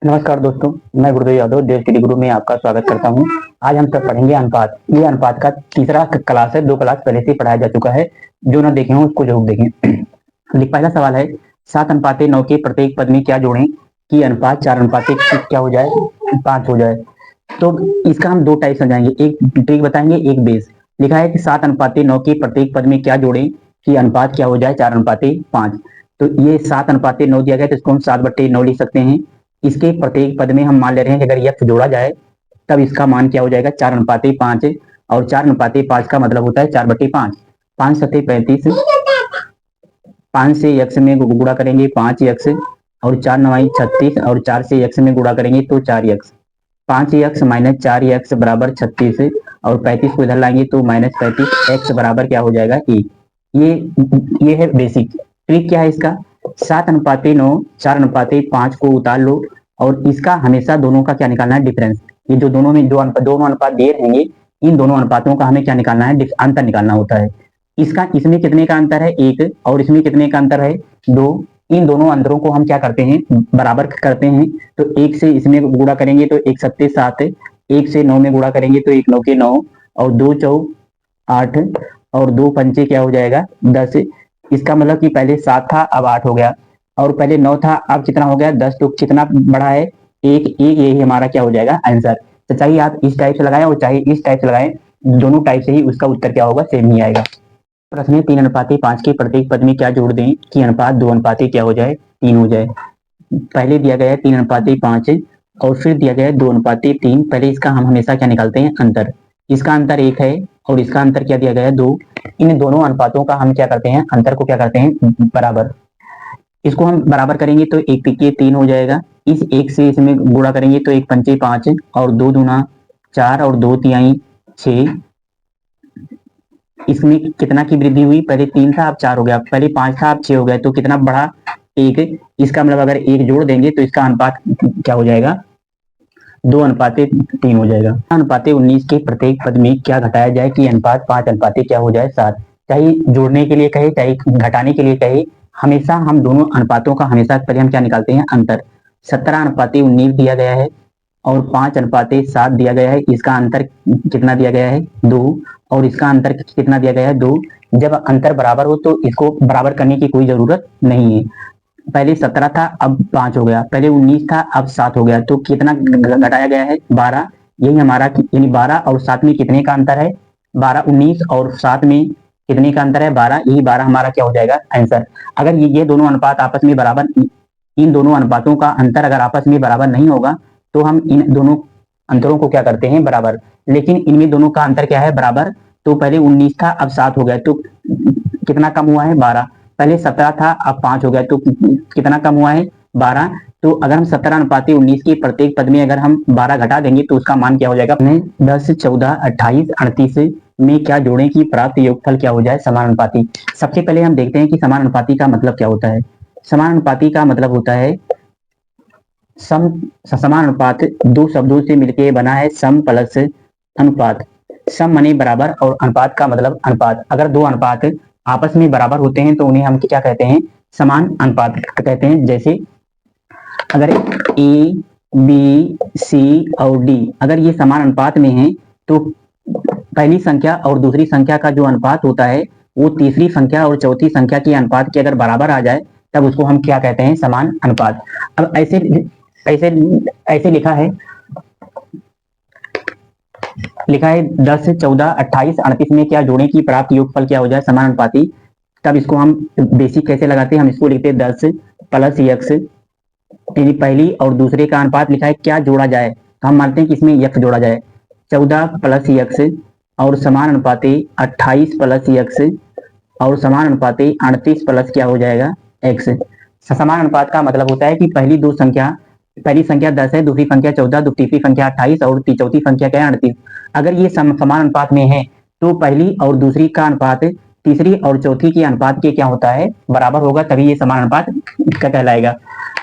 नमस्कार दोस्तों, मैं गुरुदेव यादव देश के गुरु में आपका स्वागत करता हूं। आज हम सब पढ़ेंगे अनुपात। ये अनुपात का तीसरा क्लास है। 2 क्लास पहले से पढ़ाया जा चुका है। जो ना देखे हों उसको जरूर देखें। पहला सवाल है 7:9 के प्रत्येक पद में क्या जोड़ें कि अनुपात 4:1 क्या हो जाए, 5 हो जाए। तो इसका हम 2 टाइप समझाएंगे, एक ट्रिक बताएंगे, एक बेस। लिखा है कि 7:9 के प्रत्येक पद में क्या जोड़ें कि अनुपात क्या हो जाए, 4:5। तो ये 7:9 दिया गया तो इसको हम 7/9 लिख सकते हैं। इसके प्रत्येक पद में हम मान ले रहे हैं कि अगर यक्स जोड़ा जाए तब इसका मान क्या हो जाएगा, 4:5। और 4:5 का मतलब होता है 4/5। 5 सत्ते 35, 5 से यक्स में गुणा करेंगे 5 यक्स, और 4 9 36, और 4 से यक्स में गुणा करेंगे तो 4 यक्स। 5 यक्स माइनस 4 यक्स बराबर 36, और 35 को इधर लाएंगे तो -35 एक्स बराबर क्या हो जाएगा, 1। ये है बेसिक। ट्रिक क्या है इसका, 7:9 4:5 को उतार लो, और इसका हमेशा दोनों का क्या निकालना है, डिफरेंस। ये जो दोनों में दोनों अनुपात दे रहेंगे, इन दोनों अनुपातों का हमें क्या निकालना है, अंतर निकालना होता है। इसका इसमें कितने का अंतर है, 1, और इसमें कितने का अंतर है, 2। इन दोनों अंतरों को हम क्या करते हैं, बराबर करते हैं। तो 1 से इसमें गुणा करेंगे तो 1 सत्ते 7, 1 से 9 में गुणा करेंगे तो 1 9 के 9, और 2 चौ 8, और 2 पंचे क्या हो जाएगा, 10। इसका मतलब कि पहले 7 था अब 8 हो गया, और पहले 9 था अब कितना हो गया, 10। तो कितना बढ़ा है, 1। यही हमारा क्या हो जाएगा, आंसर। तो चाहिए आप इस टाइप से लगाएं और चाहे इस टाइप से लगाएं, दोनों टाइप से ही उसका उत्तर क्या होगा, सेम ही आएगा। प्रश्न है 3:5 के प्रत्येक पद में क्या जोड़ दें कि अनुपात 2:1 क्या हो जाए, 3 हो जाए। पहले दिया गया है 3:5, और फिर दिया गया है 2:3। पहले इसका हम हमेशा क्या निकालते हैं, अंतर। इसका अंतर 1 है, और इसका अंतर क्या दिया गया है, 2। इन दोनों अनुपातों का हम क्या करते हैं, अंतर को क्या करते हैं, बराबर। इसको हम बराबर करेंगे तो 1 तिके 3 हो जाएगा। इस 1 से इसमें गुणा करेंगे तो 1 पंचे 5, और 2 दूना 4, और 2 तिहाई 6। इसमें कितना की वृद्धि हुई, पहले 3 था अब 4 हो गया, पहले 5 था अब 6 हो गया, तो कितना बढ़ा, 1। इसका मतलब अगर 1 जोड़ देंगे तो इसका अनुपात क्या हो जाएगा, 2:3 हो जाएगा। 19 के प्रत्येक पद में क्या घटाया जाए कि अनुपात 5 क्या हो जाए, 7। चाहे जोड़ने के लिए कहे चाहे घटाने के लिए कहे, हमेशा हम दोनों अनुपातों का हमेशा पहले हम क्या निकालते हैं, अंतर। 17:19 दिया गया है, और 5:7 दिया गया है। इसका अंतर कितना दिया गया है, 2। और इसका अंतर कितना दिया गया है, 2। जब अंतर बराबर हो तो इसको बराबर करने की कोई जरूरत नहीं है। पहले 17 था अब 5 हो गया, पहले 19 था अब 7 हो गया, तो कितना घटाया गया है, 12। यही हमारा यानी 12 और 7 में कितने का अंतर है, 12। 19 और 7 में कितने का अंतर है, 12। यही 12 हमारा क्या हो जाएगा, आंसर। अगर ये दोनों अनुपात आपस में बराबर, इन दोनों अनुपातों का अंतर अगर आपस में बराबर नहीं होगा तो हम इन दोनों अंतरों को क्या करते हैं, बराबर। लेकिन इनमें दोनों का अंतर क्या है, बराबर। तो पहले 19 था अब 7 हो गया, तो कितना कम हुआ है, 12। पहले 17 था अब 5 हो गया, तो कितना कम हुआ है, 12। तो अगर हम 17:19 के प्रत्येक पद में अगर हम 12 घटा देंगे तो उसका मान क्या हो जाएगा, 10 14 28 38 में क्या जोड़ें कि प्राप्त योगफल क्या हो जाए, समानुपाती। सबसे पहले हम देखते हैं कि समानुपाती का मतलब क्या होता है। समानुपाती का मतलब होता है समानुपात दो शब्दों से मिलकर बना है, सम प्लस अनुपात। सम माने बराबर, और अनुपात का मतलब अनुपात। अगर दो अनुपात आपस में बराबर होते हैं तो उन्हें हम क्या कहते हैं, समान अनुपात कहते हैं। जैसे अगर ए बी सी और डी अगर ये समान अनुपात में है तो पहली संख्या और दूसरी संख्या का जो अनुपात होता है वो तीसरी संख्या और चौथी संख्या के अनुपात के अगर बराबर आ जाए तब उसको हम क्या कहते हैं, समान अनुपात। अब ऐसे ऐसे ऐसे लिखा है 10 14 28 38 में क्या जोड़ें कि प्राप्त योगफल क्या हो जाए, समानुपाती। तब इसको हम बेसिक कैसे लगाते हैं, हम इसको लिखते हैं 10 प्लस यक्स, यानी पहली और दूसरे का अनुपात लिखा है, क्या जोड़ा जाए तो हम मानते हैं कि इसमें यक्स जोड़ा जाए। 14 प्लस यक्स और समान अनुपाती 28 प्लस यक्स और समान अनुपाती 38 प्लस क्या हो जाएगा, एक्स। समान अनुपात का मतलब होता है कि पहली संख्या 10 है, दूसरी संख्या 14, तीसरी संख्या 28 और चौथी संख्या क्या है, 38। अगर ये समान अनुपात में है तो पहली और दूसरी का अनुपात तीसरी और चौथी के अनुपात के क्या होता है, बराबर होगा, तभी ये समान अनुपात का कहलाएगा।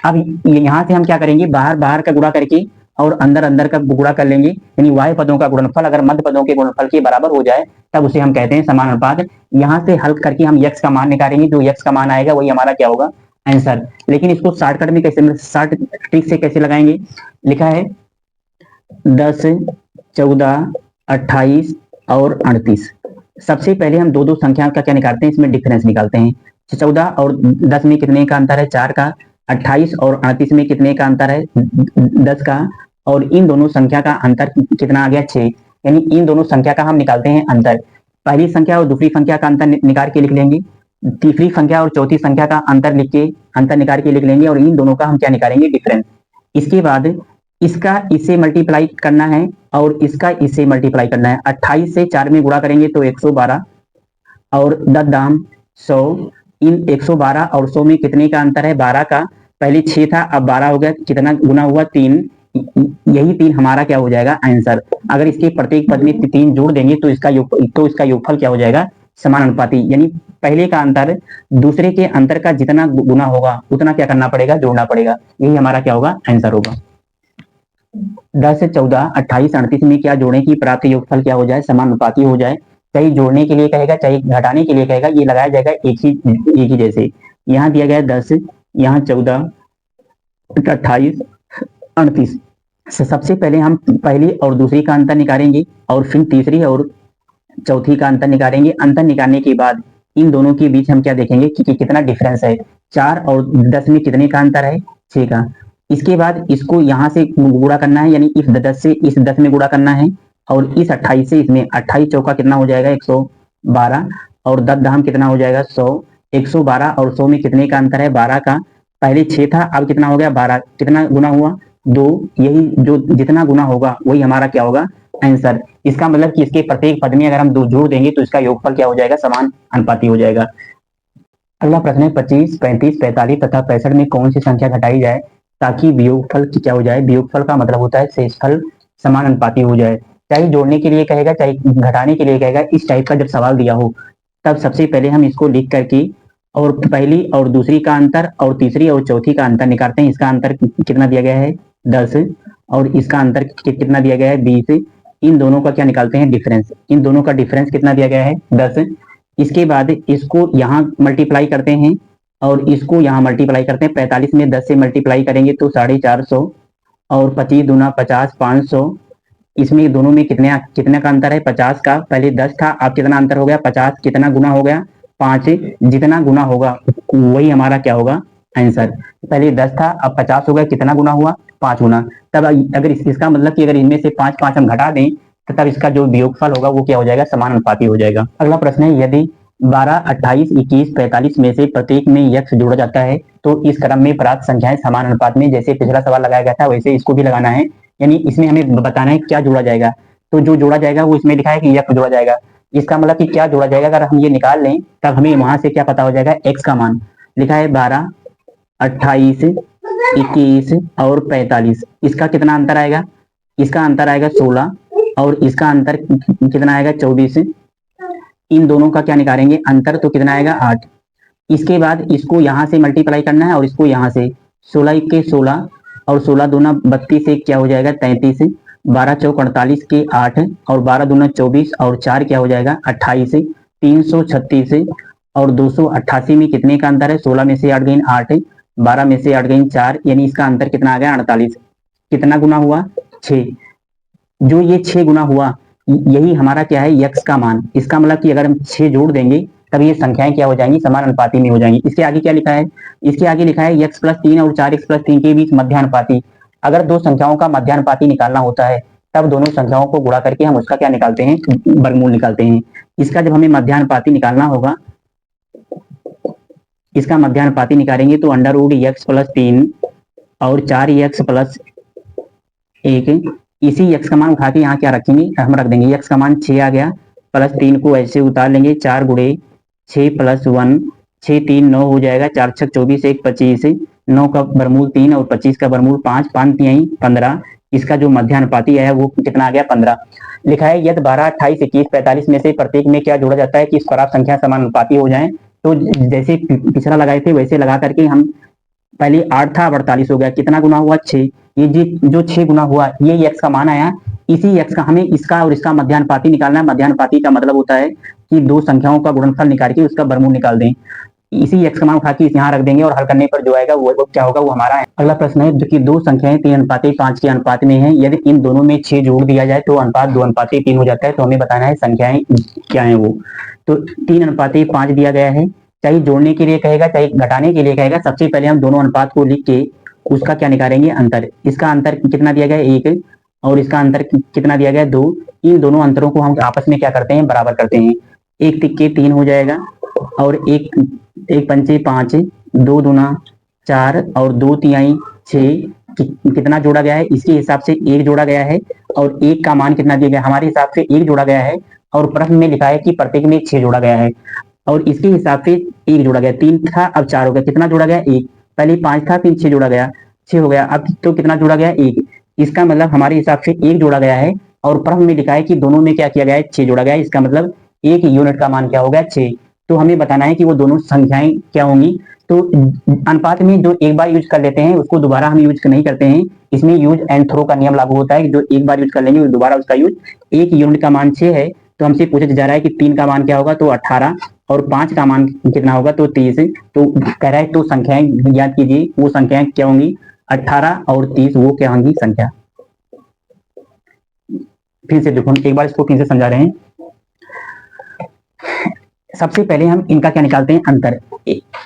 अब यहाँ से हम क्या करेंगे, बाहर बाहर का गुणा करके और अंदर अंदर का गुणा कर लेंगे, यानी वाय पदों का गुणनफल अगर मध्य पदों के गुणनफल के बराबर हो जाए तब उसे हम कहते हैं समान अनुपात। यहाँ से हल करके हम यक्स का मान निकालेंगे, जो यक्स का मान आएगा वही हमारा क्या होगा, आंसर। लेकिन इसको शॉर्टकट में कैसे, शॉर्ट ट्रिक से कैसे लगाएंगे, लिखा है 10, 14, 28 और 38। सबसे पहले हम दो दो संख्या का क्या निकालते हैं, इसमें डिफरेंस निकालते हैं। 14 और 10 में कितने का अंतर है, 4 का। 28 और 38 में कितने का अंतर है, 10 का। और इन दोनों संख्या का अंतर कितना आ गया, 6। यानी इन दोनों संख्या का हम निकालते हैं अंतर। पहली संख्या और दूसरी संख्या का अंतर निकाल के लिख लेंगे, तीसरी संख्या और चौथी संख्या का अंतर निकाल के लिख लेंगे, और इन दोनों का हम क्या निकालेंगे, डिफरेंस। इसके बाद इसका इससे मल्टीप्लाई करना है और इसका इससे मल्टीप्लाई करना है। 28 से 4 में गुणा करेंगे तो 112 और 10 दाम 100। इन 112 और 100 में कितने का अंतर है, 12 का। पहले 6 था, अब 12 हो गया, कितना गुना हुआ, 3। यही 3 हमारा क्या हो जाएगा, आंसर। अगर इसके प्रत्येक पद में 3 जोड़ देंगे तो इसका योगफल क्या हो जाएगा, समानुपाती। यानी पहले का अंतर दूसरे के अंतर का जितना गुना होगा उतना क्या करना पड़ेगा, जोड़ना पड़ेगा। यही हमारा क्या होगा, आंसर होगा। 10, 14, 28, 38 में क्या जोड़ने की प्राप्त योगफल क्या हो जाए, समानुपाती हो जाए। चाहे जोड़ने के लिए कहेगा चाहे घटाने के लिए कहेगा, ये लगाया जाएगा एक ही जैसे। यहाँ दिया गया 10, यहाँ 14, 28, 38। सबसे पहले हम पहली और दूसरी का अंतर निकालेंगे और फिर तीसरी और चौथी का अंतर निकालेंगे। अंतर निकालने के बाद इन दोनों के बीच हम क्या देखेंगे कि कितना डिफरेंस है। 4 और 10 में कितने का अंतर है, 6 का। इसके बाद इसको यहाँ से गुणा करना है, यानी इस 10 से इस 10 में गुणा करना है, और इस 28 से इसमें। 28 चौका कितना हो जाएगा, 112, और 10 दाम कितना हो जाएगा, 100। 112 और 100 में कितने का अंतर है, 12 का। पहले 6 था, अब कितना हो गया, 12। कितना गुना हुआ, 2। यही जो जितना गुना होगा वही हमारा क्या होगा, आंसर। इसका मतलब कि इसके प्रत्येक पद में अगर हम 2 जोड़ देंगे तो इसका योगफल क्या हो जाएगा, समान अनुपाती हो जाएगा। अगला प्रश्न है 25, 35, 45 तथा 65 में कौन सी संख्या घटाई जाए ताकि वियोगफल क्या हो जाए। वियोगफल का मतलब होता है शेषफल समान अनुपाती हो जाए। चाहे जोड़ने के लिए कहेगा चाहे घटाने के लिए कहेगा, इस टाइप का जब सवाल दिया हो तब सबसे पहले हम इसको लिख करके और पहली और दूसरी का अंतर और तीसरी और चौथी का अंतर निकालते हैं। इसका अंतर कितना दिया गया है, 10, और इसका अंतर कितना दिया गया है, 20। इन दोनों का क्या निकालते हैं, डिफरेंस। इन दोनों का डिफरेंस कितना दिया गया है, 10। इसके बाद इसको यहाँ मल्टीप्लाई करते हैं और इसको यहाँ मल्टीप्लाई करते हैं। 45 में 10 से मल्टीप्लाई करेंगे तो 450, और 25 दूना 50, 500। इसमें दोनों में कितने का अंतर है, 50 का। पहले 10 था, अब कितना अंतर हो गया, 50। कितना गुना हो गया, 5। जितना गुना होगा वही हमारा क्या होगा, आंसर। पहले 10 था, अब 50 हो गया, कितना गुना हुआ, 5 गुना। तब अगर इसका मतलब कि अगर इनमें से 5 हम घटा दें तो तब इसका जो वियोगफल होगा वो क्या हो जाएगा, समान अनुपाती हो जाएगा। अगला प्रश्न है यदि 12, 28, 21, 45 में से प्रत्येक में यक्ष जोड़ा जाता है तो इस क्रम में प्राप्त संख्याएं समान अनुपात में, जैसे पिछला सवाल लगाया गया था वैसे इसको भी लगाना है। यानी इसमें हमें बताना है क्या जोड़ा जाएगा। तो जो जोड़ा जाएगा वो इसमें लिखा है कि यक्ष जोड़ा जाएगा। इसका मतलब कि क्या जोड़ा जाएगा, अगर हम ये निकाल लें तब हमें वहां से क्या पता हो जाएगा, एक्स का मान। लिखा है 12, 28, 21 और 45। इसका कितना अंतर आएगा, इसका अंतर आएगा 16, और इसका अंतर कितना आएगा, 24। इन दोनों का क्या निकालेंगे, अंतर, तो कितना आएगा, 8। इसके बाद इसको यहाँ से मल्टीप्लाई करना है और इसको यहाँ से। 16 के 16 और 16 दूना 32 से क्या हो जाएगा, 33। 12 चौक 48 के 8 और 12 दूना 24 और 4 क्या हो जाएगा, 28। 336 और 288 में कितने का अंतर है, 16 में से 8 गई 8, 12 में से 8 गई 4, यानी इसका अंतर कितना आ गया, 48। कितना गुना हुआ, 6। जो ये 6 गुना हुआ यही हमारा क्या है, यक्स का मान। इसका मतलब कि अगर हम 6 जोड़ देंगे तब ये संख्याएं क्या हो जाएंगी, समान अनुपाती में हो जाएंगी। इसके आगे क्या लिखा है, इसके आगे लिखा है x + 3 और 4x + 3 के बीच मध्यानुपाती। अगर दो संख्याओं का मध्यानुपाती निकालना होता है तब दोनों संख्याओं को गुणा करके हम उसका क्या निकालते हैं, वर्गमूल निकालते हैं। इसका जब हमें मध्यानुपाती निकालना होगा, इसका मध्यानुपाती निकालेंगे तो √x + 3 और 4x + 1। इसी x का मान उठा के यहाँ क्या रखेंगे, हम रख देंगे x का मान 6 आ गया, +3 को ऐसे उतार लेंगे, 4 गुणे 6 + 1, 6 3 9 हो जाएगा, 4 6 24, 1 25, 9 का वर्गमूल 3 और 25 का वर्गमूल 5, 5 3 15। इसका जो मध्यानुपाती है वो कितना आ गया, 15। लिखा है यदि 12, 28, 21, 45 में से प्रत्येक में क्या जोड़ा जाता है कि इस प्राप्त संख्या समानुपाती हो जाए। तो जैसे पिछला लगाए थे वैसे लगा करके हम, पहले 8 था, अब 48 हो गया, कितना गुना हुआ, 6। ये जो 6 गुना हुआ ये x का मान आया। इसी x का हमें इसका और इसका मध्यानुपाती निकालना है। मध्यानुपाती का मतलब होता है कि दो संख्याओं का गुणनफल निकाल के उसका वर्गमूल निकाल दें। इसी x का मान उठा के यहाँ रख देंगे और हल करने पर जो आएगा वो क्या होगा, वो हमारा है। अगला प्रश्न है, जो कि दो संख्याएं 3:5 के अनुपात में है, यदि इन दोनों में 6 जोड़ दिया जाए तो अनुपात 2:3 हो जाता है। तो हमें बताना है संख्याएं क्या है वो। तो 3:5 दिया गया है, चाहे जोड़ने के लिए कहेगा चाहे घटाने के लिए कहेगा। सबसे पहले हम दोनों अनुपात को लिख के उसका क्या निकालेंगे, अंतर। इसका अंतर कितना दिया गया है, 1, और इसका अंतर कितना दिया गया है, 2। इन दोनों अंतरों को हम आपस में क्या करते हैं, बराबर करते हैं। 1 तिक्के 3 हो जाएगा, और 1 पंचे 5, 2 दूना 4, और 2 तिहाई 6। कितना जोड़ा गया है, इसके हिसाब से 1 जोड़ा गया है, और 1 का मान कितना दिया गया, हमारे हिसाब से 1 जोड़ा गया है, और प्रश्न में लिखा है कि प्रत्येक में 6 जोड़ा गया है, और इसके हिसाब से 1 जोड़ा गया। 3 था अब 4 हो गया, कितना जोड़ा गया, 1। पहले 5 था, फिर 6 जोड़ा गया, 6 हो गया। अब तो कितना जोड़ा गया, 1। इसका मतलब हमारे हिसाब से 1 जोड़ा गया है, और प्रश्न में लिखा है कि दोनों में क्या किया गया है, 6 जोड़ा गया है। इसका मतलब 1 यूनिट का मान क्या हो गया, 6। तो हमें बताना है कि वो दोनों संख्याएं क्या होंगी। तो अनुपात में जो एक बार यूज कर लेते हैं उसको दोबारा हम यूज नहीं करते हैं। इसमें यूज एंड थ्रो का नियम लागू होता है कि जो एक बार यूज कर लेंगे दोबारा उसका यूज। 1 यूनिट का मान 6 है, तो हमसे पूछा जा रहा है कि 3 का मान क्या होगा, तो 18, और 5 का मान कितना होगा, तो 30। तो कह रहा है तो संख्याएं याद कीजिए, वो संख्याएं क्या होंगी, 18 और 30 वो क्या होंगी संख्या। फिर से देखो, एक बार इसको फिर से समझा रहे हैं। सबसे पहले हम इनका क्या निकालते हैं, अंतर।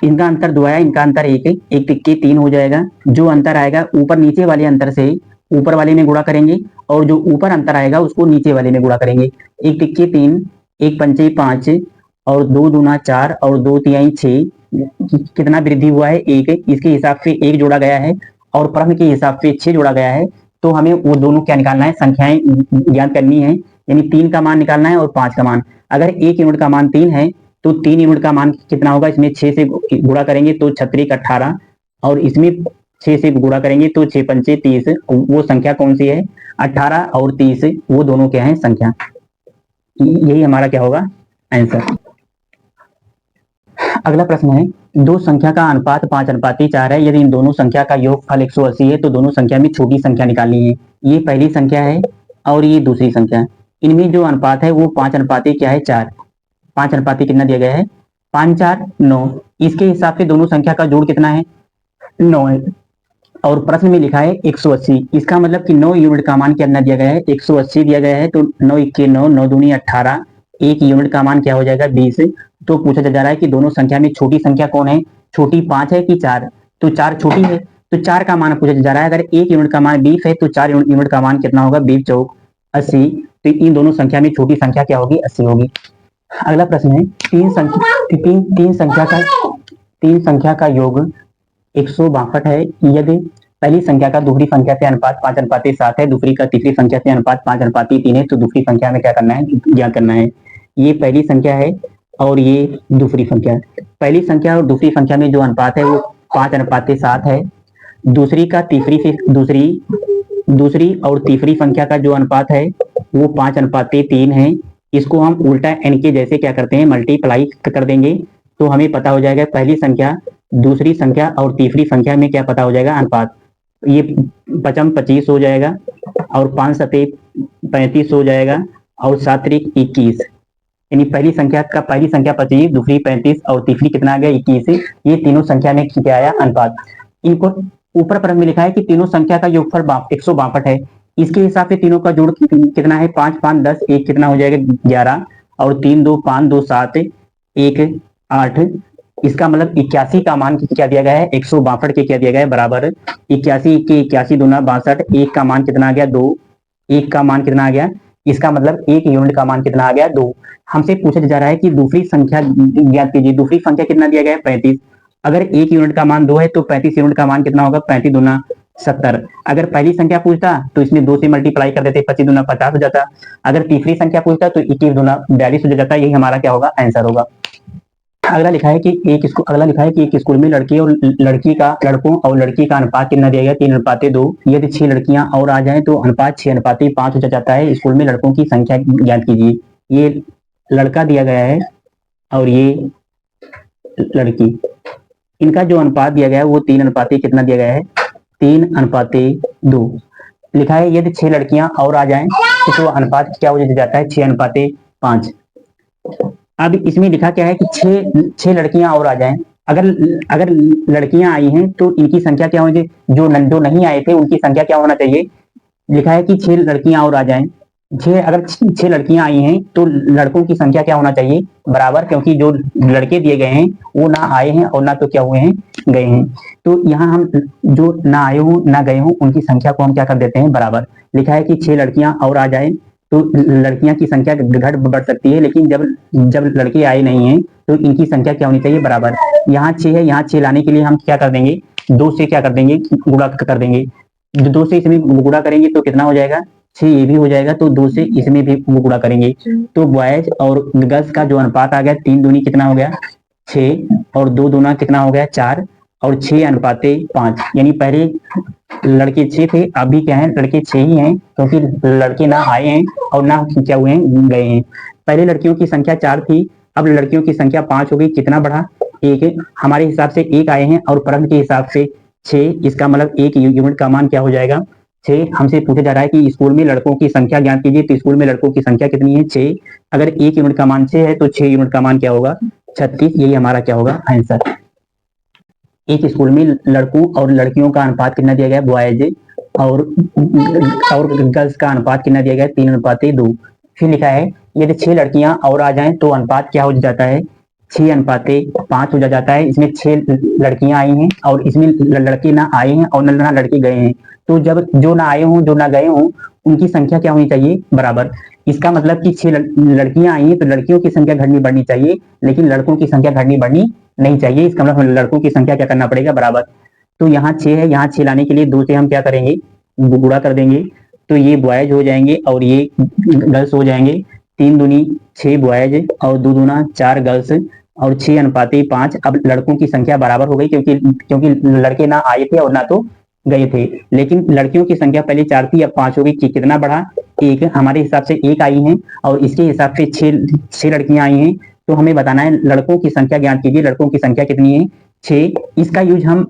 इनका अंतर 2 आया, इनका अंतर 1 है, 1 तिक्के 3 हो जाएगा। जो अंतर आएगा ऊपर नीचे वाले अंतर से ऊपर वाले में गुणा करेंगे, और जो ऊपर अंतर आएगा उसको नीचे वाले में गुणा करेंगे। 1 तिक्के 3, 1 पंचे 5, और 2 दूना 4, और 2 तिहाई 6। कितना वृद्धि हुआ है, 1। इसके हिसाब से 1 जोड़ा गया है, और प्रश्न के हिसाब से 6 जोड़ा गया है। तो हमें वो दोनों क्या निकालना है, संख्याएं ज्ञात करनी है। यानी 3 का मान निकालना है और 5 का मान। अगर 1 यूनिट का मान 3 है तो 3 यूनिट का मान कितना होगा, इसमें 6 से गुणा करेंगे तो 36 18, और इसमें 6 से गुणा करेंगे तो 6 पंचे 30। वो संख्या कौन सी है, 18 और 30, वो दोनों क्या है संख्या। यही हमारा क्या होगा, आंसर। अगला प्रश्न है, दो संख्या का अनुपात 5:4 है, यदि इन दोनों संख्या का योगफल 180 है तो दोनों संख्या में छोटी संख्या निकालनी है। ये पहली संख्या है और ये दूसरी संख्या। इनमें जो अनुपात है वो 5 क्या है, 4। 5 कितना दिया गया है, 5 4 9। इसके हिसाब से दोनों संख्या का जोड़ कितना है, 9 है, और प्रश्न में लिखा है 180। इसका मतलब कि 9 यूनिट का मान कितना दिया गया है, 180 दिया गया है। तो 9 1 9, 9 दूनी 18, 1 यूनिट का मान क्या हो जाएगा, 20। तो पूछा जा रहा है कि दोनों संख्या में छोटी संख्या कौन है, छोटी 5 है कि 4। तो 4 छोटी है, तो 4 का मान पूछा जा रहा है। अगर 1 यूनिट का मान 20 है तो 4 यूनिट का मान कितना होगा, 20 चौक 80। तो इन दोनों संख्या में छोटी संख्या क्या होगी, 80 होगी। अगला प्रश्न है, तीन संख्या का योग 162 है, यदि पहली संख्या का दूसरी संख्या से अनुपात 5:7 है, दूसरी का तीसरी संख्या से अनुपात 5:3 है, तो दूसरी संख्या में क्या करना है, ज्ञात करना है। ये पहली संख्या है और ये दूसरी संख्या है। पहली संख्या और दूसरी संख्या में जो अनुपात है वो 5:7 है। दूसरी और तीसरी संख्या का जो अनुपात है वो 5:3 है। इसको हम उल्टा एन के जैसे क्या करते हैं, मल्टीप्लाई कर देंगे, तो हमें पता हो जाएगा पहली संख्या, दूसरी संख्या और तीसरी संख्या में क्या पता हो जाएगा, अनुपात। ये 5 25 हो जाएगा, और 5 7 35 हो जाएगा, और 7 3 21। यानी पहली संख्या 25, दूसरी 35 और तीसरी कितना आ गया, 21। ये तीनों संख्या में क्या आया, अनुपात। इनको ऊपर प्रश्न में लिखा है कि तीनों संख्या का योगफल 162 है। इसके हिसाब से तीनों का जोड़ कितना है, 5 5 10, 1 कितना हो जाएगा, 11, और 3 2 5 2 7, 1 8। इसका मतलब 81 का मान क्या दिया गया है, 162 के क्या दिया गया है, बराबर 81 के 81 दूना 62। 1 का मान कितना आ गया, 2। 1 का मान कितना आ गया, इसका मतलब 1 यूनिट का मान कितना आ गया, 2। हमसे पूछा जा रहा है कि दूसरी संख्या ज्ञात कीजिए। दूसरी संख्या कितना दिया गया है, 35। अगर 1 यूनिट का मान 2 है तो 35 यूनिट का मान कितना होगा, 35 दूना 70। अगर पहली संख्या पूछता तो इसमें 2 से मल्टीप्लाई कर देते, 25 दूना 50 हो जाता। अगर तीसरी संख्या पूछता तो 21 दूना 42 हो जाता। यही हमारा क्या होगा, आंसर होगा। अगला लिखा है कि एक स्कूल में लड़के और लड़कों और लड़की का अनुपात कितना दिया गया, 3:2। यदि 6 लड़कियां और आ जाएं तो अनुपात 6:5 हो जाता है। स्कूल में लड़कों की संख्या ज्ञात कीजिए। ये लड़का दिया गया है और ये लड़की, इनका जो अनुपात दिया गया है वो 3:, कितना दिया गया है, 3:2 लिखा है। यदि 6 लड़कियां और आ जाएं तो अनुपात क्या हो जाता है, 6:5। अब इसमें लिखा क्या है कि 6 लड़कियां और आ जाएं। अगर अगर लड़कियां आई हैं तो इनकी संख्या क्या होगी, जो नहीं आए थे उनकी संख्या क्या होना चाहिए। लिखा है कि 6 लड़कियां और आ जाएं। अगर 6 लड़कियां आई हैं तो लड़कों की संख्या क्या होना चाहिए, बराबर, क्योंकि जो लड़के दिए गए हैं वो ना आए हैं और ना तो क्या हुए हैं, गए हैं। तो यहाँ हम जो ना आए हों ना गए हों उनकी संख्या को हम क्या कर देते हैं, बराबर। लिखा है कि 6 लड़कियां और आ जाए, तो लड़कियां की संख्या घट बढ़ सकती है, लेकिन जब जब लड़के आए नहीं हैं तो इनकी संख्या क्या होनी चाहिए, बराबर। यहाँ 6 है, यहाँ 6 लाने के लिए हम क्या कर देंगे, 2 से क्या कर देंगे, गुणा कर देंगे। 2 से इसमें गुणा करेंगे तो कितना हो जाएगा, 6 ये भी हो जाएगा, तो 2 से इसमें भी गुणा करेंगे। तो बॉयज और गर्ल्स का जो अनुपात आ गया, 3 दूनी कितना हो गया 6, और 2 दूना कितना हो गया 4, और 6 अनुपाते 5। यानी पहले लड़के 6 थे, अभी क्या है, लड़के 6 ही हैं, क्योंकि लड़के ना आए हैं और ना क्या हुए हैं, गए हैं। पहले लड़कियों की संख्या 4 थी, अब लड़कियों की संख्या 5 हो गई, कितना बढ़ा, 1। हमारे हिसाब से 1 आए हैं और प्रश्न के हिसाब से 6, इसका मतलब 1 यूनिट का मान क्या हो जाएगा, 6। हमसे पूछा जा रहा है कि स्कूल में लड़कों की संख्या ज्ञात कीजिए, तो स्कूल में लड़कों की संख्या कितनी है, 6। अगर 1 यूनिट का मान 6 है तो 6 यूनिट का मान क्या होगा, 36। यही हमारा क्या होगा, आंसर। एक स्कूल में लड़कों और लड़कियों का अनुपात कितना दिया गया है, बॉयज और गर्ल्स का अनुपात कितना दिया गया है, 3:2। फिर लिखा है यदि 6 लड़कियां और आ जाएं तो अनुपात क्या हो जाता है, 6:5 हो जाता है। इसमें 6 लड़कियां आई हैं और इसमें लड़के ना आए हैं और ना लड़के गए हैं। तो जब जो ना आए हों जो ना गए हों उनकी संख्या क्या होनी चाहिए, बराबर। इसका मतलब कि 6 लड़कियां आई हैं तो लड़कियों की संख्या घटनी बढ़नी चाहिए, लेकिन लड़कों की संख्या घटनी बढ़नी नहीं चाहिए। इसका मतलब लड़कों की संख्या क्या करना पड़ेगा, बराबर। तो यहाँ 6 है, यहाँ 6 लाने के लिए 2 से हम क्या करेंगे, गुणा कर देंगे। तो ये बॉयज हो जाएंगे और ये गर्ल्स हो जाएंगे। 3 दूनी 6 बॉयज और 2 दूना 4 गर्ल्स और 6:5। अब लड़कों की संख्या बराबर हो गई, क्योंकि लड़के ना आए थे और ना तो गए थे। लेकिन लड़कियों की संख्या पहले 4 थी, अब 5 हो गई। कितना बढ़ा, 1। हमारे हिसाब से 1 आई है और इसके हिसाब से 6 लड़कियां आई हैं। तो हमें बताना है लड़कों की संख्या ज्ञात कीजिए, लड़कों की संख्या कितनी है, 6। इसका यूज हम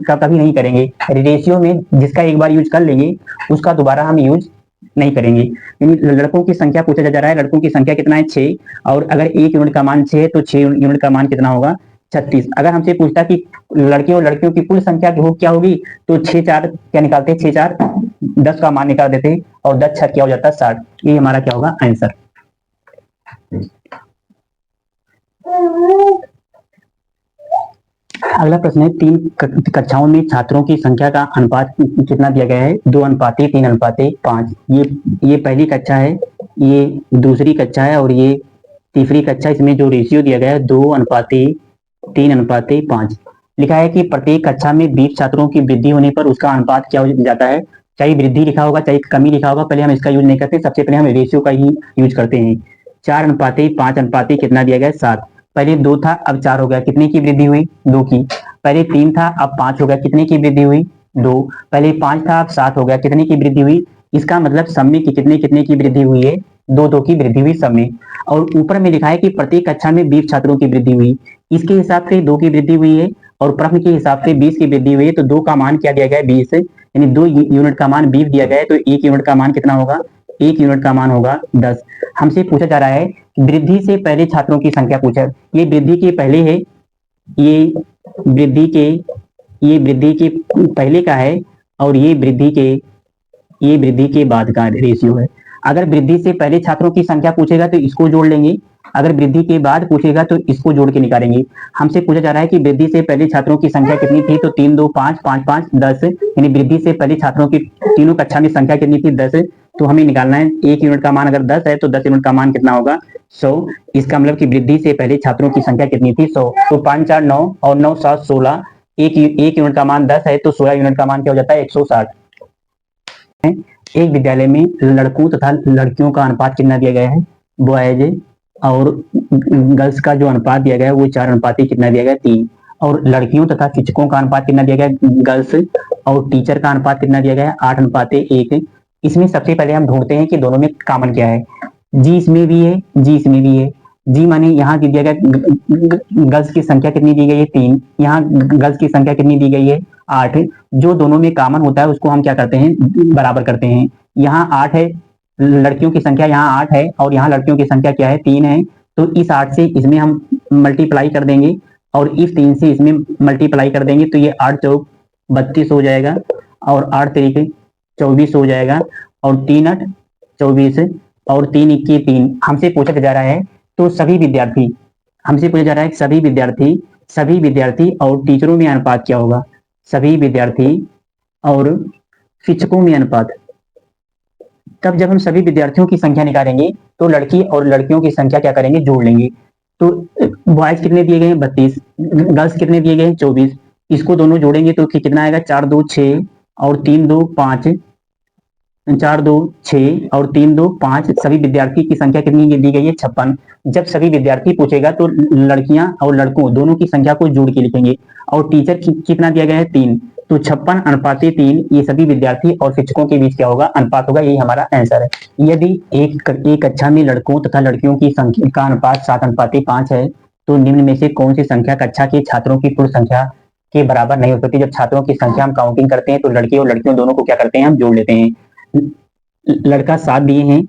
कभी नहीं करेंगे, रेशियो में जिसका एक बार यूज कर लेंगे उसका दोबारा हम यूज नहीं करेंगे। यानी लड़कों की संख्या पूछा जा रहा है, लड़कों की संख्या कितना है, 6। और अगर 1 यूनिट का मान 6 है तो 6 यूनिट का मान कितना होगा, 36। अगर हमसे पूछता कि लड़के और लड़कियों की कुल संख्या क्या होगी, तो 6 4 क्या निकालते हैं, 6 4 10 का मान निकाल देते हैं और 10 6 क्या हो जाता है, 60। ये हमारा क्या होगा, आंसर। अगला प्रश्न है 3 कक्षाओं में छात्रों की संख्या का अनुपात कितना दिया गया है, 2:3:5। ये पहली कक्षा है, ये दूसरी कक्षा है और ये तीसरी कक्षा। इसमें जो रेशियो दिया गया है 2:3:5। लिखा है कि प्रत्येक कक्षा में 20 छात्रों की वृद्धि होने पर उसका अनुपात क्या हो जाता है। चाहे वृद्धि लिखा होगा चाहे कमी लिखा होगा, पहले हम इसका यूज नहीं करते, सबसे पहले हम रेशियो का ही यूज करते हैं। 4:5 कितना दिया गया है, 7। पहले 2 था अब 4 हो गया, कितने की वृद्धि हुई, 2 की। पहले 3 था अब 5 हो गया, कितने की वृद्धि हुई, 2। पहले 5 था अब 7 हो गया, कितने की वृद्धि हुई। इसका मतलब सब में कितने की वृद्धि हुई है, 2 की वृद्धि हुई सब में। और ऊपर में लिखा है कि प्रत्येक कक्षा में 20 छात्रों की वृद्धि हुई, इसके हिसाब से 2 की वृद्धि हुई है और प्रश्न के हिसाब से 20 की वृद्धि हुई है। तो 2 का मान क्या दिया गया है, 20, यानी 2 यूनिट का मान 20 दिया गया है। तो 1 यूनिट का मान कितना होगा, 1 यूनिट का मान होगा 10। हमसे पूछा जा रहा है वृद्धि से पहले छात्रों की संख्या पूछा, ये वृद्धि के पहले है, ये वृद्धि के पहले का है और ये वृद्धि के बाद का रेशियो है। अगर वृद्धि से पहले छात्रों की संख्या पूछेगा तो इसको जोड़ लेंगे, अगर वृद्धि के बाद पूछेगा तो इसको जोड़ के निकालेंगे। हमसे पूछा जा रहा है कि वृद्धि से पहले छात्रों की संख्या कितनी थी, तो 3 2 5 5 5 10, यानी वृद्धि से पहले छात्रों की तीनों कक्षा में संख्या कितनी थी, 10। तो हमें निकालना है 1 यूनिट का मान अगर 10 है तो 10 यूनिट का मान कितना होगा, 100। इसका मतलब कि वृद्धि से पहले छात्रों की संख्या कितनी थी, 100। तो 5 4 9 और 9 7 16, एक यूनिट का मान 10 है तो 16 यूनिट का मान क्या हो जाता है, 160। एक विद्यालय में लड़कों तथा लड़कियों का अनुपात कितना दिया गया है, बॉयज और गर्ल्स का जो अनुपात दिया गया है वो 4 कितना दिया गया है, 3। और लड़कियों तथा शिक्षकों का अनुपात कितना दिया गया है, गर्ल्स और टीचर का अनुपात कितना दिया गया है, 8:1। इसमें सबसे पहले हम ढूंढते हैं कि दोनों में कॉमन क्या है। जी इसमें भी है, जी इसमें भी है। जी माने यहाँ दिया गया गर्ल्स की संख्या कितनी दी गई है, 3। यहाँ गर्ल्स की संख्या कितनी दी गई है, 8। जो दोनों में कॉमन होता है उसको हम क्या करते हैं, बराबर करते हैं। यहाँ 8 है, लड़कियों की संख्या यहाँ 8 है और यहाँ लड़कियों की संख्या क्या है, 3 है। तो इस 8 से इसमें हम मल्टीप्लाई कर देंगे और इस 3 से इसमें मल्टीप्लाई कर देंगे तो ये 8 चौक 32 हो जाएगा, और 8 तरीके 24 हो जाएगा, और 3 8 24, और 3 इक्के 3। हमसे पूछा जा रहा है तो सभी विद्यार्थी, हमसे पूछा जा रहा है सभी विद्यार्थी और टीचरों में अनुपात क्या होगा, सभी विद्यार्थी और शिक्षकों में अनुपात। तब जब हम सभी विद्यार्थियों की संख्या निकालेंगे तो लड़की और लड़कियों की संख्या क्या करेंगे, जोड़ लेंगे। तो बॉयज कितने दिए गए हैं 32, गर्ल्स कितने दिए गए हैं 24, इसको दोनों जोड़ेंगे तो कितना आएगा 4 2 6 और 3 2 5, 4 2 6 और 3 2 5। सभी विद्यार्थी की संख्या कितनी दी गई है 56। जब सभी विद्यार्थी पूछेगा तो लड़कियां और लड़कों दोनों की संख्या को जोड़ के लिखेंगे, और टीचर कितना दिया गया है 3, तो 56 अनुपात 3 ये सभी विद्यार्थी और शिक्षकों के बीच क्या होगा, अनुपात होगा। यही हमारा आंसर है। यदि एक कक्षा में लड़कों तथा लड़कियों की संख्या का अनुपात 7 अनुपात 5 है तो निम्न में से कौन सी संख्या कक्षा के छात्रों की कुल संख्या के बराबर नहीं हो सकती। जब छात्रों की संख्या हम काउंटिंग करते हैं तो लड़के और लड़कियों दोनों को क्या करते हैं, हम जोड़ लेते हैं। लड़का 7 दिए हैं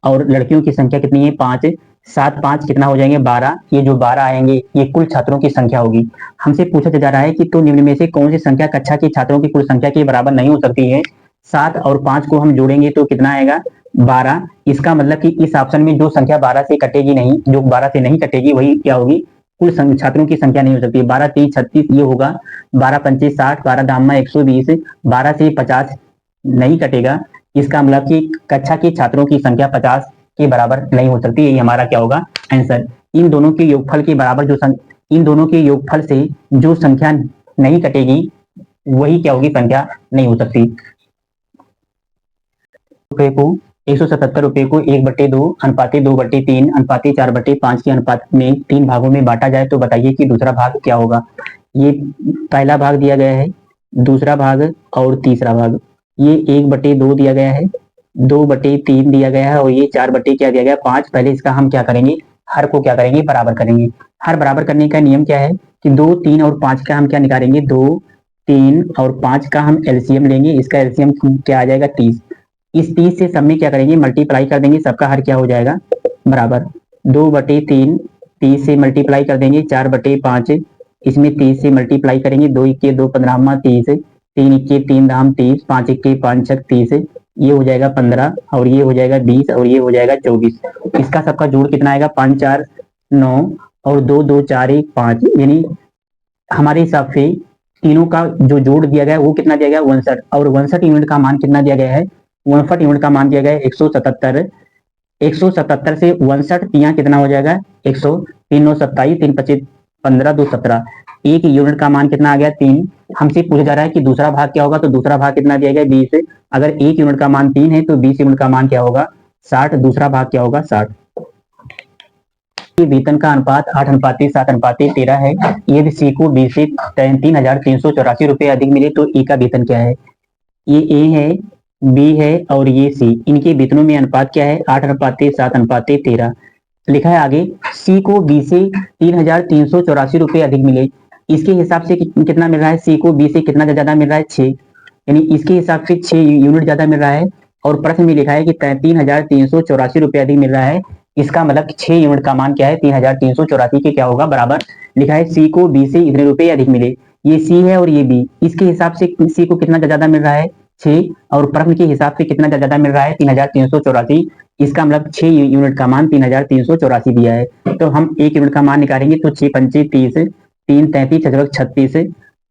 और लड़कियों की संख्या कितनी है 5, 7 5 कितना हो जाएंगे 12। ये जो 12 आएंगे ये कुल छात्रों की संख्या होगी। हमसे पूछा जा रहा है कि तो निम्न में से कौन सी संख्या कक्षा के छात्रों की कुल संख्या के बराबर नहीं हो सकती है। 7 और 5 को हम जोड़ेंगे तो कितना आएगा 12। इसका मतलब कि इस ऑप्शन में जो संख्या 12 से कटेगी नहीं, जो 12 से नहीं कटेगी वही क्या होगी, कुल छात्रों की संख्या नहीं हो सकती। 12 3 36 ये होगा, 12 पंचे 60, 12 दामा 120, 12 से 50 नहीं कटेगा। इसका मतलब कि कक्षा के छात्रों की संख्या 50 के बराबर नहीं हो सकती। यही हमारा क्या होगा आंसर। इन दोनों के योगफल के बराबर इन दोनों के योगफल से जो संख्या नहीं कटेगी वही क्या होगी, संख्या नहीं हो सकती। रुपए को 177 रुपए को 1/2 अनुपाते 2/3 अनुपाते 4/5 के अनुपात में 3 भागों में बांटा जाए तो बताइए कि दूसरा भाग क्या होगा। ये पहला भाग दिया गया है, दूसरा भाग और तीसरा भाग। ये 1/2 दिया गया है, 2/3 दिया गया है, और ये 4 क्या दिया गया 5। पहले इसका हम क्या करेंगे, हर को क्या करेंगे, बराबर करेंगे। हर बराबर करने का नियम क्या है कि 2 3 और 5 का हम क्या निकालेंगे, 2 3 और 5 का हम एलसीएम लेंगे। इसका एलसीएम क्या आ जाएगा 30। इस 30 से सब में क्या करेंगे, मल्टीप्लाई कर देंगे। सबका हर क्या हो जाएगा बराबर 2/3, 30 से मल्टीप्लाई कर देंगे 4/5, इसमें 30 से मल्टीप्लाई करेंगे। 2 इक्के 2 15 30, 3 इक्के 3 दाम 30, 5 इक्के 5 छक 30, ये हो जाएगा 15, और ये हो जाएगा 20, और ये हो जाएगा 24। इसका सबका जोड़ कितना आएगा 5 4 9 और 2 2 4 1 5। यानी हमारे हिसाब से तीनों का जो जोड़ दिया गया है वो कितना दिया गया 59, और 59 यूनिट का मान कितना दिया गया है, 59 यूनिट का मान दिया गया है 177। 177 से 59 तिया कितना हो जाएगा 100, 3 9 27, 3 25 15 2 17। एक यूनिट का मान कितना आ गया 3। हमसे पूछा जा रहा है कि दूसरा भाग क्या होगा, तो दूसरा भाग कितना दिया गया 20। अगर एक यूनिट का मान 3 है तो 20 यूनिट का मान क्या होगा 60। दूसरा भाग क्या होगा 60। वेतन का अनुपात 8 अनुपात 7 अनुपात 13 है। यदि सी को बी से 3,384 रुपए अधिक मिले तो ए का वेतन क्या है। ये ए है, बी है और ये सी। इनके वेतनों में अनुपात क्या है 8 अनुपात 7 अनुपात 13। लिखा है आगे सी को बी से 3,384 रुपए अधिक मिले। इसके हिसाब से कितना मिल रहा है, सी को बी से कितना ज्यादा मिल रहा है 6, यानी इसके हिसाब से 6 यूनिट ज्यादा मिल रहा है। और प्रश्न में लिखा है कि 3,384 रुपए अधिक मिल रहा है। इसका मतलब 6 यूनिट का मान क्या है 3,384 के क्या होगा बराबर। लिखा है सी को बी से इतने रुपए अधिक मिले। ये सी है और ये बी। इसके हिसाब से सी को कितना ज्यादा मिल रहा है 6, और प्रश्न के हिसाब से कितना ज्यादा मिल रहा है 3,384। इसका मतलब 6 यूनिट का मान 3,384 दिया है। तो हम 1 यूनिट का मान निकालेंगे तो 6 पंचे 30, 3 33 36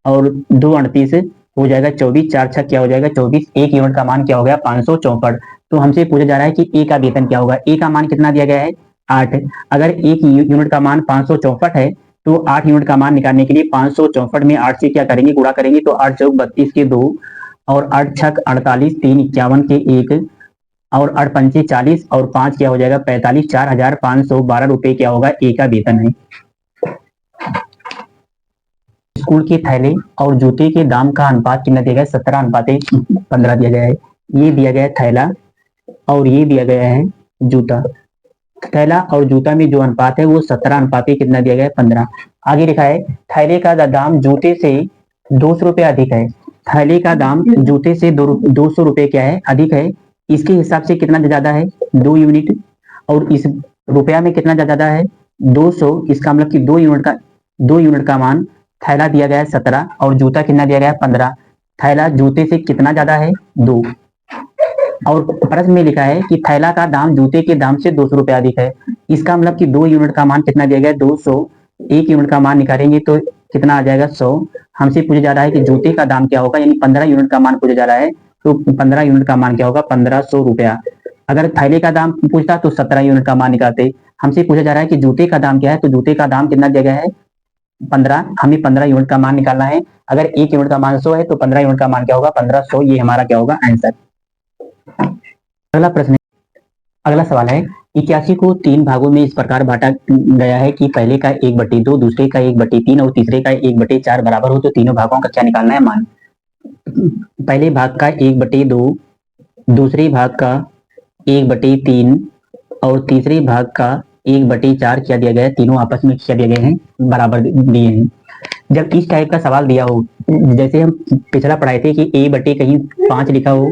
और 2 38 हो जाएगा 24, 4 6 क्या हो जाएगा 24। 1 यूनिट का मान क्या हो गया 564। तो हमसे पूछा जा रहा है कि ए का वेतन क्या होगा। ए का मान कितना दिया गया है 8। अगर 1 यूनिट का मान 564 है तो 8 यूनिट का मान निकालने के लिए 564 में 8 से क्या करेंगे गुणा करेंगे, तो 8 चौक 32 के 2 और 8 छक 48, 3 51 के 1 और 8 पंचे 40 और 5 क्या हो जाएगा 45। 4,512 रुपए क्या होगा ए का वेतन है। स्कूल के थैले और जूते के दाम का अनुपात कितना दिया गया है 17 अनुपात 15 दिया गया है। ये दिया गया है थैला और ये दिया गया है जूता। थैला और जूता में जो अनुपात है वो 17 अनुपात कितना दिया गया है 15। आगे लिखा है थैले का दाम जूते से 200 रुपए अधिक है। थैले का दाम जूते से 200 रुपए क्या है अधिक है। इसके हिसाब से कितना ज्यादा है 2 यूनिट, और इस रुपया में कितना ज्यादा है 200। इसका मतलब कि 2 यूनिट का 2 यूनिट का मान, थैला दिया गया है 17 और जूता कितना दिया गया है 15। थैला जूते से कितना ज्यादा है 2, और प्रश्न में लिखा है कि थैला का दाम जूते के दाम से 200 रुपये अधिक है। इसका मतलब कि 2 यूनिट का मान कितना दिया गया है 200, 1 यूनिट का मान निकालेंगे तो कितना आ जाएगा 100। हमसे पूछा जा रहा है कि जूते का दाम क्या होगा, यानी 15 यूनिट का मान पूछा जा रहा है, तो 15 यूनिट का मान क्या होगा 1500 रुपया। अगर थैले का दाम पूछता तो 17 यूनिट का मान निकालते। हमसे पूछा जा रहा है कि जूते का दाम क्या है, तो जूते का दाम कितना दिया गया है 15, हमें 15 यूनिट का मान निकालना है। अगर 1 यूनिट का मान 100 है तो 15 यूनिट का मान क्या होगा 1500, ये हमारा क्या होगा आंसर। अगला प्रश्न, अगला सवाल है 81 को 3 भागों में इस प्रकार बांटा गया है कि पहले का 1/2, दूसरे का 1/3 और तीसरे का 1/4 बराबर हो, तो तीनों भागों का क्या निकालना है मान। पहले भाग का 1/2, दूसरे भाग का 1/3 और तीसरे भाग का 1/4 क्या दिया गया है, तीनों आपस में क्या दिए गए हैं बराबर दिए हैं। जब इस टाइप का सवाल दिया हो, जैसे हम पिछला पढ़ाए थे कि A/कहीं 5 लिखा हो,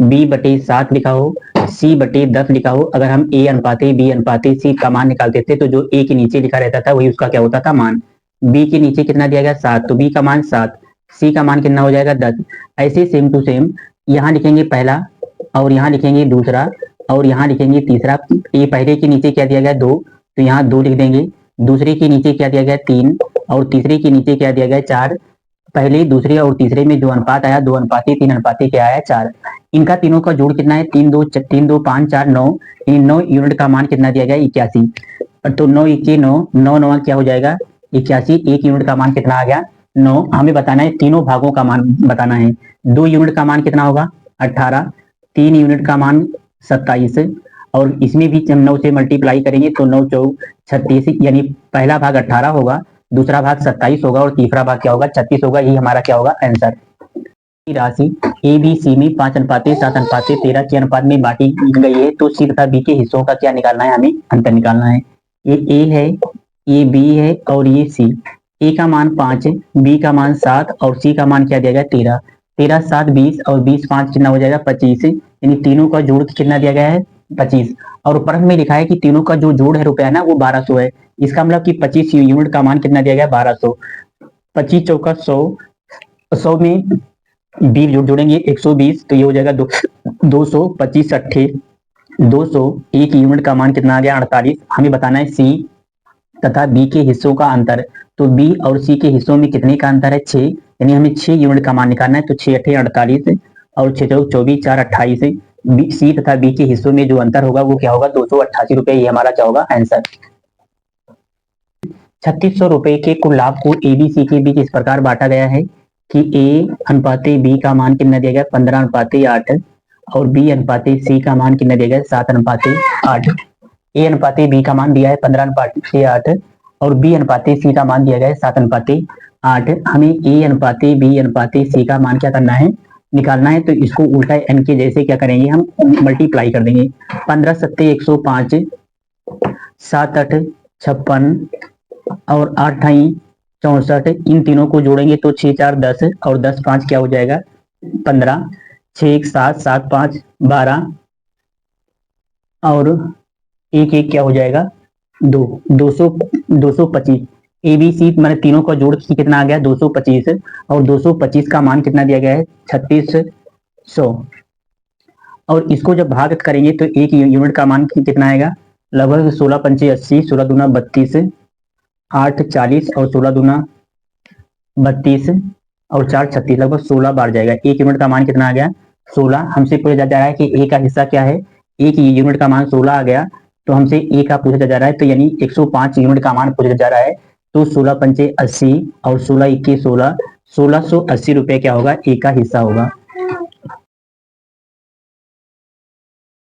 B/7 लिखा हो, C/10 लिखा हो, अगर हम A अनुपाते B अनुपाते C का मान निकालते थे तो जो A के नीचे लिखा रहता था वही उसका क्या होता था मान। B के नीचे कितना दिया गया 7, तो B का मान 7, C का मान कितना हो जाएगा 10। ऐसे सेम टू सेम यहाँ लिखेंगे पहला और यहाँ लिखेंगे दूसरा और यहाँ लिखेंगे तीसरा। ये पहले के नीचे क्या दिया गया 2, तो यहाँ 2 लिख देंगे, दूसरे के नीचे क्या दिया गया 3 और तीसरे के नीचे क्या दिया गया 4। पहले दूसरे और तीसरे में जो अनुपात आया 2 अनुपाते 3 अनुपाते क्या आया 4। इनका तीनों का जोड़ कितना है 3 2 5 4 9, इन 9 यूनिट का मान कितना दिया गया 81। तो 9 1 9 9 9 क्या हो जाएगा 81, 1 यूनिट का मान कितना आ गया 9। हमें बताना है तीनों भागों का मान बताना है। 2 यूनिट का मान कितना होगा 18, 3 यूनिट का मान 27 और इसमें भी हम 9 से मल्टीप्लाई करेंगे तो 9 4 36, यानी पहला भाग 18 होगा, दूसरा भाग 27 होगा और तीसरा भाग क्या होगा 36 होगा। ये हमारा क्या होगा आंसर। राशि ए बी सी में 5:7:13 के अनुपात में बांटी गई है, तो सी तथा बी के हिस्सों का क्या निकालना है, हमें अंतर निकालना है। ये ए है, ये बी है और ये सी। ए का मान 5, बी का मान 7 और सी का मान क्या दिया गया 13। 13 7 20 और 20 5 कितना हो जाएगा 25, यानी तीनों का जोड़ कितना दिया गया है 25। और प्रश्न में लिखा है कि तीनों का जो जोड़ है रुपया ना वो 1200 है। इसका मतलब कि 25 यूनिट का मान कितना दिया गया 1200। 25 चौका 100, 100 में 20 जोड़ेंगे 120, तो ये हो जाएगा 200, 25 अट्ठे 200। 1 यूनिट का मान कितना आ गया 48। हमें बताना है सी तथा बी के हिस्सों का अंतर, तो बी और सी के हिस्सों में कितने का अंतर है 6, यानी हमें 6 यूनिट का मान निकालना है। तो 6 अट्ठे 48 और 6 चौक 24 4 28, सी तथा बी के हिस्सों में जो अंतर होगा वो क्या होगा 288 रुपए। ये हमारा क्या होगा आंसर। 3600 रुपए के कुल लाभ को एबीसी के बीच इस प्रकार बांटा गया है कि ए अनुपाते बी का मान कितना दिया गया 15:8 और बी अनुपाते सी का मान कितना दिया गया 7:8। ए अनुपाते बी का मान दिया है 15:8 और बी अनुपाते सी का मान दिया गया है 7:8। हमें ए अनुपाते बी अनुपाते सी का मान क्या करना है निकालना है, तो इसको उल्टा एन के जैसे क्या करेंगे हम मल्टीप्लाई कर देंगे। 15 7 105, 7 8 56 और 8 64, इन तीनों को जोड़ेंगे तो 6 4 10 और 10 5 क्या हो जाएगा 15, 6 1 7 7 5 12 और 1 1 क्या हो जाएगा 2 225। ए बी सी मैंने तीनों का जोड़ कितना आ गया 225 और 225 का मान कितना दिया गया है 3600। और इसको जब भाग करेंगे तो 1 यूनिट का मान कितना आएगा लगभग 16 पंचे 80, 16 दूना 32, 8 40 और 16 दूना 32 और 4 36, लगभग 16 बार जाएगा। 1 यूनिट का मान कितना आ गया 16। हमसे पूछा जा रहा है कि ए का हिस्सा क्या है, 1 यूनिट का मान 16 आ गया, तो हमसे ए का पूछा जा रहा है, तो यानी 105 यूनिट का मान पूछा जा रहा है। तो 16 पंचे 80 और 16 21 16, 1680 रुपए क्या होगा ए का हिस्सा होगा।